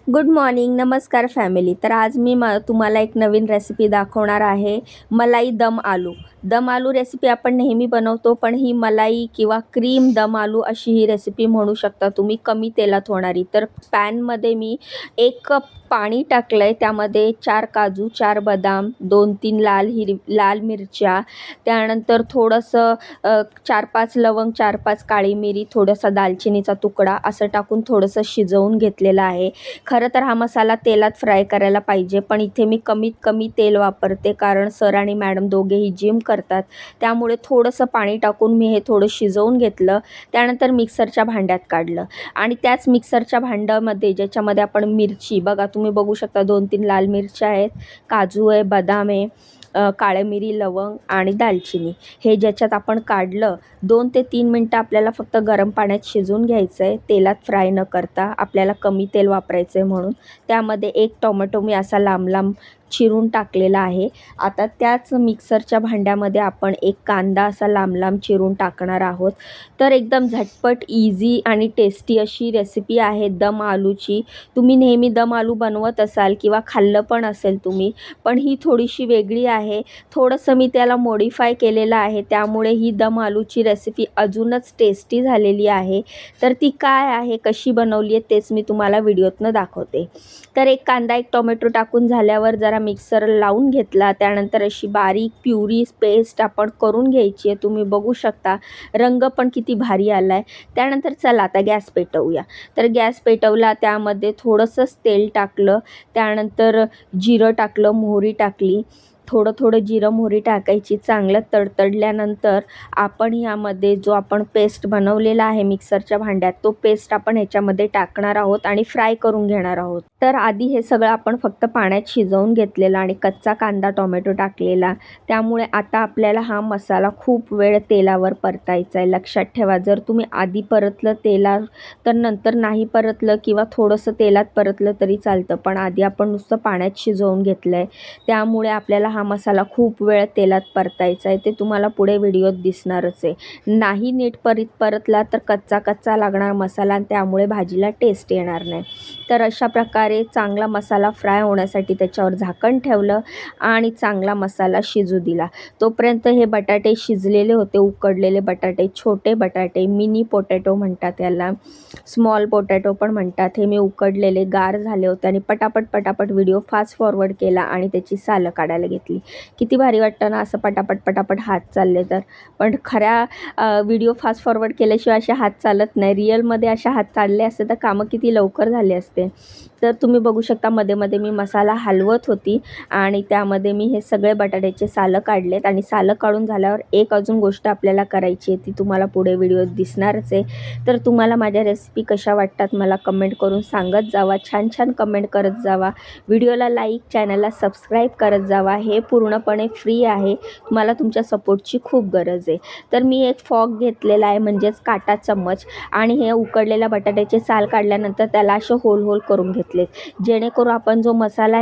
Good morning, नमस्कार family. तर आज मी तुम्हाला एक नवीन रेसिपी दाखवणार आहे. मलाई दम आलू. दम आलू रेसिपी आपण नेहमी बनवतो, पण ही मलाई किंवा क्रीम दम आलू अशी ही रेसिपी म्हणू शकता तुम्ही, कमी तेलात होणारी. तर पॅनमध्ये मी 1 कप पाणी टाकलं आहे. त्यामध्ये 4 काजू, 4 बदाम, 2-3 लाल मिरच्या, त्यानंतर थोडंसं 4-5 लवंग, 4-5 काळी मिरी, थोडासा दालचिनीचा तुकडा असं टाकून थोडंसं शिजवून घेतलेलं आहे. खरं तर हा मसाला तेलात फ्राय करायला पाहिजे, पण इथे मी कमीत कमी तेल वापरते, कारण सर आणि मॅडम दोघेही जिम करतात. त्यामुळे थोडंसं पाणी टाकून मी हे थोडं शिजवून घेतलं. त्यानंतर मिक्सरच्या भांड्यात काढलं आणि त्याच मिक्सरच्या भांड्यामध्ये ज्याच्यामध्ये आपण मिरची बघा, तुम्ही बघू शकता 2-3 लाल मिरच्या आहेत, काजू आहे, बदाम आहे, काळी मिरी, लवंग आणि दालचिनी, हे ज्याच्यात आपण काढलं. 2 ते 3 मिनटं आपल्याला फक्त गरम पाण्यात शिजवून घ्यायचं आहे, तेलात फ्राय न करता. आपल्याला कमी तेल वापरायचं आहे म्हणून. त्यामध्ये 1 टोमॅटो मी असा लांब लांब चिरून टाकलेला आहे. आता त्याच मिक्सरच्या भांड्यामध्ये आपण 1 कांदा असा लांब लांब चिरून टाकणार आहोत. तर एकदम झटपट, इझी आणि टेस्टी अशी रेसिपी आहे दम आलूची. तुम्ही नेहमी दम आलू बनवत असाल किंवा खाल्लं पण असेल तुम्ही, पण ही थोडीशी वेगळी आहे. थोडंसं मी त्याला मॉडिफाय केलेलं आहे, त्यामुळे ही दम आलूची रेसिपी अजूनच टेस्टी झालेली आहे. तर ती काय आहे, कशी बनवली आहे, तेच मी तुम्हाला व्हिडिओतनं दाखवते. तर 1 कांदा, 1 टोमॅटो टाकून झाल्यावर जरा मिक्सर लावून घेतला. त्यानंतर अशी बारीक प्युरी पेस्ट आपण करून घ्यायची आहे. तुम्ही बघू शकता रंग पण किती भारी आला आहे. त्यानंतर चला आता गॅस पेटवूया. तर गॅस पेटवला, त्यामध्ये थोडंसंच तेल टाकलं, त्यानंतर जिरं टाकलं, मोहरी टाकली. थोडं जिरं मोहरी टाकायची. चांगलं तडतडल्यानंतर आपण यामध्ये जो आपण पेस्ट बनवलेला आहे मिक्सरच्या भांड्यात, तो पेस्ट आपण ह्याच्यामध्ये टाकणार आहोत आणि फ्राय करून घेणार आहोत. तर आधी हे सगळं आपण फक्त पाण्यात शिजवून घेतलेलं आणि कच्चा कांदा, टोमॅटो टाकलेला. त्यामुळे आता आपल्याला हा मसाला खूप वेळ तेलावर परतायचा आहे. लक्षात ठेवा, जर तुम्ही आधी परतलं तेलात तर नंतर नाही परतलं किंवा थोडंसं तेलात परतलं तरी चालतं, पण आधी आपण नुसतं पाण्यात शिजवून घेतलं आहे. त्यामुळे आपल्याला हा मसाला खूप वेळ तेलात परतायचा आहे. ते तुम्हाला पुढे व्हिडिओत दिसणारच आहे. नाही नीट परतला तर कच्चा लागणार मसाला आणि त्यामुळे भाजीला टेस्ट येणार नाही. तर अशा प्रकारे चांगला मसाला फ्राय होण्यासाठी त्याच्यावर झाकण ठेवलं आणि चांगला मसाला शिजू दिला. तोपर्यंत हे बटाटे शिजलेले होते, उकडलेले बटाटे, छोटे बटाटे, मिनी पोटॅटो म्हणतात याला, स्मॉल पोटॅटो पण म्हणतात. हे मी उकडलेले गार झाले होते आणि पटापट व्हिडिओ फास्ट फॉरवर्ड केला आणि त्याची सालं काढायला घेतली. किती भारी वाटतं ना असं पटापट हात चालले तर. पण खऱ्या व्हिडिओ फास्ट फॉरवर्ड केल्याशिवाय असे हात चालत नाही. रिअलमध्ये अशा हात चालले असते तर कामं किती लवकर झाले असते. तर तुम्ही बघू शकता मध्ये मी मसाला हलवत होती आणि त्यामध्ये मी हे सगळे बटाट्याचे सालं काढलेत. आणि सालं काढून झाल्यावर एक अजून गोष्ट आपल्याला करायची आहे, ती तुम्हाला पुढे व्हिडिओत दिसणारच आहे. तर तुम्हाला माझ्या रेसिपी कशा वाटतात मला कमेंट करून सांगत जावा. छान कमेंट करत जावा. व्हिडिओला लाईक, चॅनलला सबस्क्राईब करत जावा. हे पूर्णपणे फ्री आहे. तुम्हाला तुमच्या सपोर्टची खूप गरज आहे. तर मी एक फॉक घेतलेला आहे, म्हणजेच काटा चम्मच, आणि हे उकडलेल्या बटाट्याचे साल काढल्यानंतर त्याला असे होल करून घेतलेत, जेणेकरून आपण जो मसाला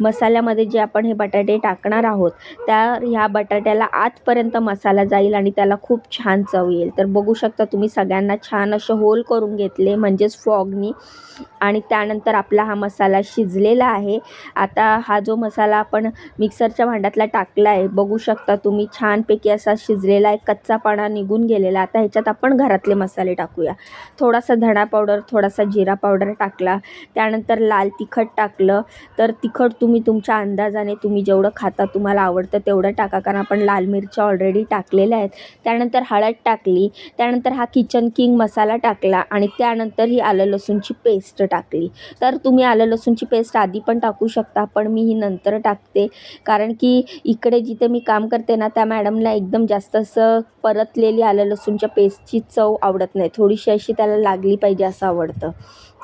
मसाल्यामध्ये जे आपण हे बटाटे टाकणार आहोत, ह्या बटाट्याला आतपर्यंत मसाला जाईल आणि त्याला खूप छान चव येईल. तर बघू शकता तुम्ही, सगळ्यांना छान असे होल करून घेतले, म्हणजेच फॉगनी. आणि त्यानंतर आपला हा मसाला शिजलेला आहे. आता हा जो मसाला आपण मिक्सरच्या भांड्यातला टाकला आहे, बघू शकता तुम्ही, छानपैकी असा शिजलेला आहे, कच्चापणा निघून गेलेला. आता ह्याच्यात आपण घरातले मसाले टाकूया. थोडासा धणा पावडर, थोडासा जिरा पावडर टाकला. त्यानंतर लाल तिखट टाकलं. तर तिखट तुम्ही तुमच्या अंदाजाने, तुम्ही जेवढं खाता, तुम्हाला आवडतं तेवढं टाका, कारण आपण लाल मिरच्या ऑलरेडी टाकलेल्या आहेत. त्यानंतर हळद टाकली. त्यानंतर हा किचन किंग मसाला टाकला आणि त्यानंतर ही आलं लसूणची पेस्ट टाकली. तर तुम्ही आलं लसूणची पेस्ट आधी पण टाकू शकता, पण मी ही नंतर टाकते, कारण की इकडे जिथे मी काम करते ना, त्या मॅडमला एकदम जास्त असं परतलेली आलं लसूणच्या पेस्टची चव आवडत नाही, थोडीशी अशी त्याला लागली पाहिजे असं आवडतं.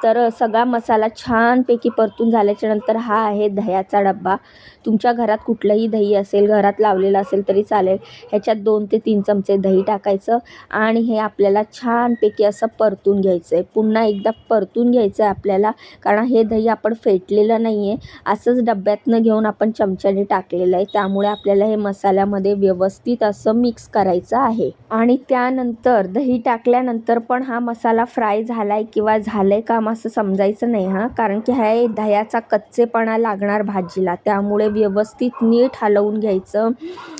तर सगळा मसाला छानपैकी परतून झाल्याच्या नंतर हा आहे दह्याचा डब्बा. तुमच्या घरात कुठलंही दही असेल, घरात लावलेलं असेल तरी चालेल. ह्याच्यात 2 ते 3 चमचे दही टाकायचं आणि हे आपल्याला छानपैकी असं परतून घ्यायचं आहे. पुन्हा एकदा परतून घ्यायचं आहे आपल्याला, कारण हे दही आपण फेटलेलं नाही आहे, असंच डब्यातनं घेऊन आपण चमच्याने टाकलेलं आहे. त्यामुळे आपल्याला हे मसाल्यामध्ये व्यवस्थित असं मिक्स करायचं आहे. आणि त्यानंतर दही टाकल्यानंतर पण हा मसाला फ्राय झाला आहे किंवा झालं आहे का असं समजायचं नाही हां, कारण की ह्या दह्याचा कच्चेपणा लागणार भाजीला, त्यामुळे व्यवस्थित नीट हलवून घ्यायचं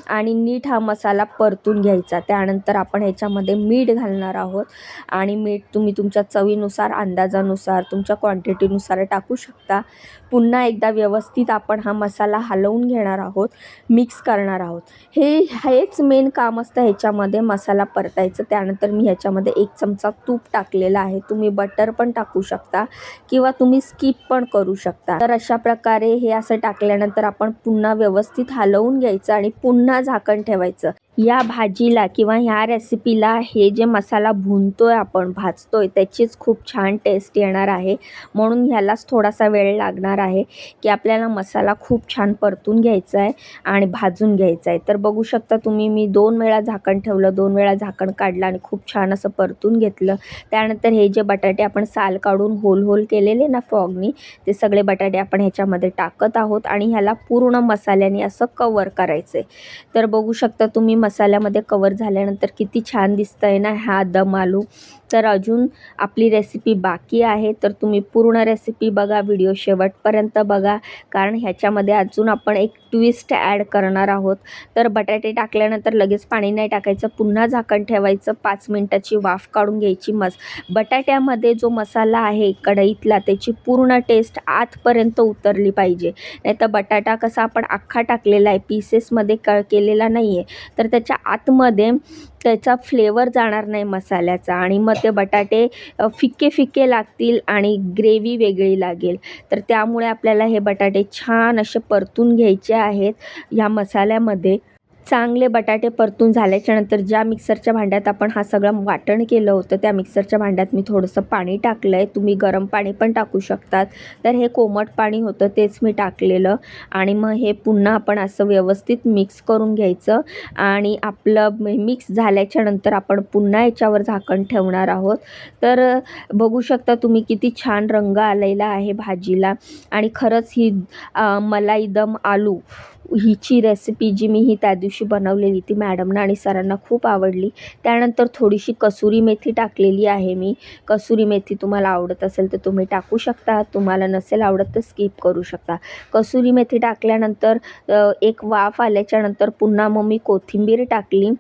आणि नीट हा मसाला परतून घ्यायचा. त्यानंतर आपण ह्याच्यामध्ये मीठ घालणार आहोत आणि मीठ तुम्ही तुमच्या चवीनुसार, अंदाजानुसार, तुमच्या क्वांटिटीनुसार टाकू शकता. पुन्हा एकदा व्यवस्थित आपण हा मसाला हलवून घेणार आहोत, मिक्स करणार आहोत. हेच मेन काम असतं ह्याच्यामध्ये, मसाला परतायचं. त्यानंतर मी ह्याच्यामध्ये 1 चमचा तूप टाकलेला आहे. तुम्ही बटर पण टाकू शकता किंवा तुम्ही स्किप पण करू शकता. तर अशा प्रकारे हे असं टाकल्यानंतर आपण पुन्हा व्यवस्थित हलवून घ्यायचं आणि पुन्हा झाकण ठेवायचं. या भाजीला किंवा ह्या रेसिपीला हे जे मसाला भुनतोय आपण, भाजतोय, त्याचीच खूप छान टेस्ट येणार आहे. म्हणून ह्यालाच थोडासा वेळ लागणार आहे की आपल्याला मसाला खूप छान परतून घ्यायचा आहे आणि भाजून घ्यायचा आहे. तर बघू शकता तुम्ही, मी 2 वेळा झाकण ठेवलं, 2 वेळा झाकण काढलं आणि खूप छान असं परतून घेतलं. त्यानंतर हे जे बटाटे आपण साल काढून होल केलेले ना फॉगनी, ते सगळे बटाटे आपण ह्याच्यामध्ये टाकत आहोत आणि ह्याला पूर्ण मसाल्याने असं कव्हर करायचं आहे. तर बघू शकता तुम्ही, मसाल्यामध्ये कव्हर झाल्यानंतर किती छान दिसतंय ना हा दम आलू. तर अजून आपली रेसिपी बाकी आहे, तर तुम्ही पूर्ण रेसिपी बघा, व्हिडिओ शेवटपर्यंत बघा, कारण ह्याच्यामध्ये अजून आपण एक ट्विस्ट ॲड करणार आहोत. तर बटाटे टाकल्यानंतर लगेच पाणी नाही टाकायचं, पुन्हा झाकण ठेवायचं, 5 मिनिटाची वाफ काढून घ्यायची. बटाट्यामध्ये जो मसाला आहे कढईतला, त्याची पूर्ण टेस्ट आतपर्यंत उतरली पाहिजे. नाहीतर बटाटा कसा आपण अख्खा टाकलेला आहे, पीसेसमध्ये केलेला नाही आहे, तर त्याच्या आतमध्ये त्याचा फ्लेवर जाणार नाही मसाल्याचा आणि मग ते बटाटे फिक्के लागतील आणि ग्रेव्ही वेगळी लागेल. तर त्यामुळे आपल्याला हे बटाटे छान असे परतून घ्यायचे आहेत ह्या मसाल्यामध्ये. चांगले बटाटे परतून झाल्याच्यानंतर ज्या मिक्सरच्या भांड्यात आपण हा सगळं वाटण केलं होतं, त्या मिक्सरच्या भांड्यात मी थोडंसं पाणी टाकलं आहे. तुम्ही गरम पाणी पण टाकू शकतात. तर हे कोमट पाणी होतं, तेच मी टाकलेलं आणि मग हे पुन्हा आपण असं व्यवस्थित मिक्स करून घ्यायचं आणि आपलं मिक्स झाल्याच्यानंतर आपण पुन्हा याच्यावर झाकण ठेवणार आहोत. तर बघू शकता तुम्ही किती छान रंग आलेला आहे भाजीला आणि खरंच ही मलाई दम आलू हिची रेसिपी जी मी त्या दिवशी बनवलेली, ती मॅडमना आणि सरांना खूप आवडली. त्यानंतर थोडीशी कसुरी मेथी टाकलेली आहे मी. कसुरी मेथी तुम्हाला आवडत असेल तर तुम्ही टाकू शकता, तुम्हाला नसेल आवडत तर स्किप करू शकता. कसुरी मेथी टाकल्यानंतर एक वाफ आल्याच्यानंतर पुन्हा मग मी कोथिंबीर टाकली.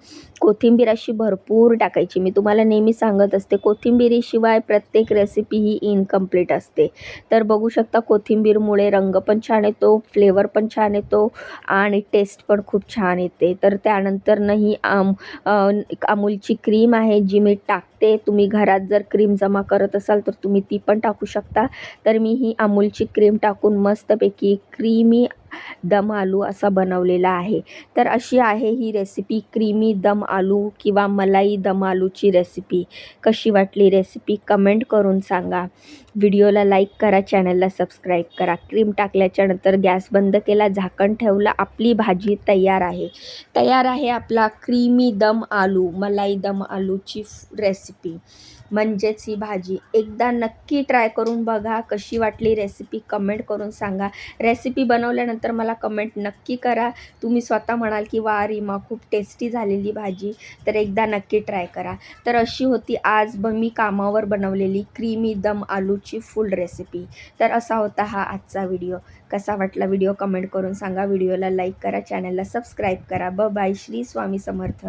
कोथिंबीर अशी भरपूर टाकायची. मी तुम्हाला नेहमी सांगत असते, कोथिंबीरीशिवाय प्रत्येक रेसिपी ही इनकम्प्लीट असते. तर बघू शकता कोथिंबीरमुळे रंग पण छान येतो, फ्लेवर पण छान येतो आणि टेस्ट पण खूप छान येते. तर त्यानंतर ही अमूलची क्रीम आहे जी मी टाकते. तुम्ही घरात जर क्रीम जमा करत असाल तर तुम्ही ती पण टाकू शकता. तर मी ही अमूलची क्रीम टाकून मस्तपैकी क्रीमी दम आलू असा बनवलेला आहे. तर अशी आहे ही रेसिपी, क्रीमी दम आलू किंवा मलाई दम आलूची रेसिपी. कशी वाटली रेसिपी कमेंट करून सांगा. व्हिडिओला लाईक करा, चॅनलला सबस्क्राईब करा. क्रीम टाकल्याच्यानंतर गॅस बंद केला, झाकण ठेवलं, आपली भाजी तयार आहे. तयार आहे आपला क्रीमी दम आलू, मलाई दम आलूची रेसिपी. म्हणजेच ही भाजी एकदा नक्की ट्राय करून बघा. कशी वाटली रेसिपी कमेंट करून सांगा. रेसिपी बनवल्यानंतर मला कमेंट नक्की करा. तुम्ही स्वतः म्हणाल की वा रीमा खूप टेस्टी झालेली भाजी, तर एकदा नक्की ट्राय करा. तर अशी होती आज मी कामावर बनवलेली क्रीमी दम आलूची फुल रेसिपी. तर असा होता हा आजचा व्हिडिओ. कसा वाटला व्हिडिओ कमेंट करून सांगा. व्हिडिओला लाईक करा, चॅनलला सबस्क्राईब करा. बाय. श्री स्वामी समर्थ.